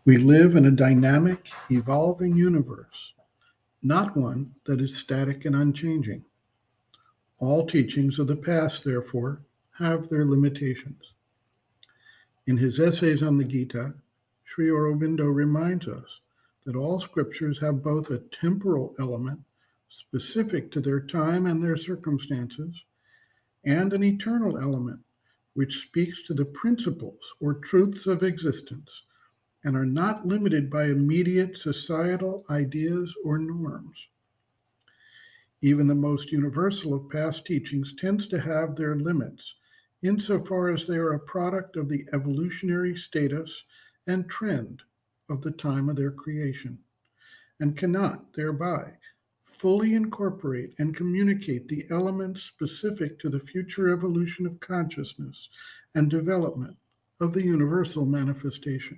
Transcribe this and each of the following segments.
We live in a dynamic, evolving universe, not one that is static and unchanging. All teachings of the past, therefore, have their limitations. In his essays on the Gita, Sri Aurobindo reminds us that all scriptures have both a temporal element specific to their time and their circumstances, and an eternal element which speaks to the principles or truths of existence and are not limited by immediate societal ideas or norms. Even the most universal of past teachings tends to have their limits insofar as they are a product of the evolutionary status and trend of the time of their creation, and cannot thereby fully incorporate and communicate the elements specific to the future evolution of consciousness and development of the universal manifestation.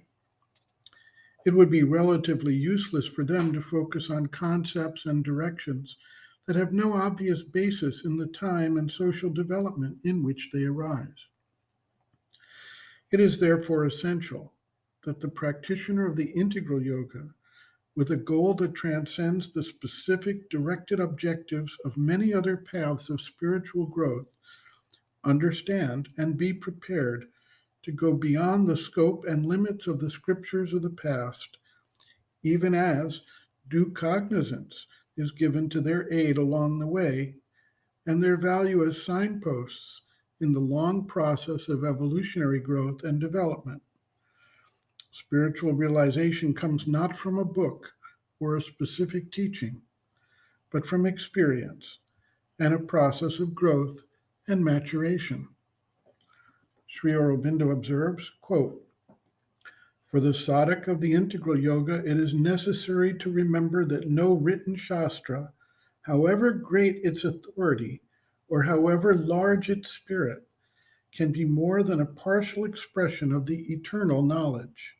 It would be relatively useless for them to focus on concepts and directions that have no obvious basis in the time and social development in which they arise. It is therefore essential that the practitioner of the integral yoga, with a goal that transcends the specific directed objectives of many other paths of spiritual growth, understand and be prepared to go beyond the scope and limits of the scriptures of the past, even as due cognizance is given to their aid along the way, and their value as signposts in the long process of evolutionary growth and development. Spiritual realization comes not from a book or a specific teaching, but from experience and a process of growth and maturation. Sri Aurobindo observes, quote, "For the sadhak of the integral yoga, it is necessary to remember that no written shastra, however great its authority or however large its spirit, can be more than a partial expression of the eternal knowledge.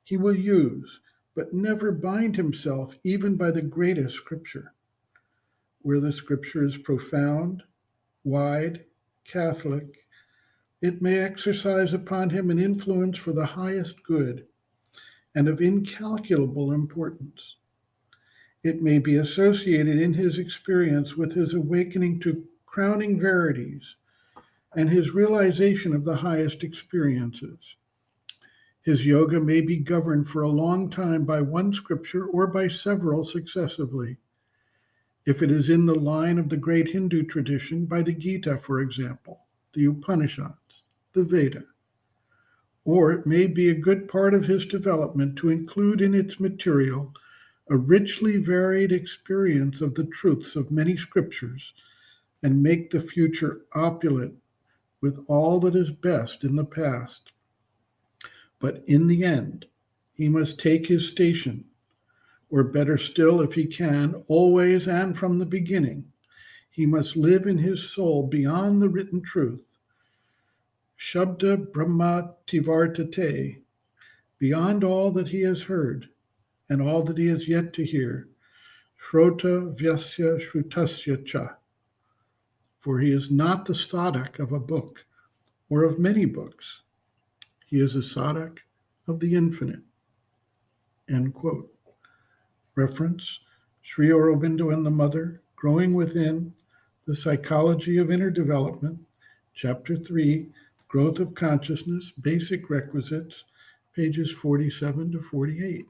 He will use, but never bind himself even by the greatest scripture. Where the scripture is profound, wide, Catholic, it may exercise upon him an influence for the highest good and of incalculable importance. It may be associated in his experience with his awakening to crowning verities and his realization of the highest experiences. His yoga may be governed for a long time by one scripture or by several successively. If it is in the line of the great Hindu tradition, by the Gita, for example, the Upanishads, the Veda. Or it may be a good part of his development to include in its material a richly varied experience of the truths of many scriptures and make the future opulent with all that is best in the past. But in the end, he must take his station, or better still, if he can, always and from the beginning, he must live in his soul beyond the written truth. Shabda Brahma Tivartate, beyond all that he has heard and all that he has yet to hear. Shrota Vyasya Shrutasya Cha. For he is not the sadhak of a book or of many books. He is a sadhak of the infinite." End quote. Reference, Sri Aurobindo and the Mother, Growing Within, The Psychology of Inner Development, Chapter 3, Growth of Consciousness, Basic Requisites, pages 47 to 48.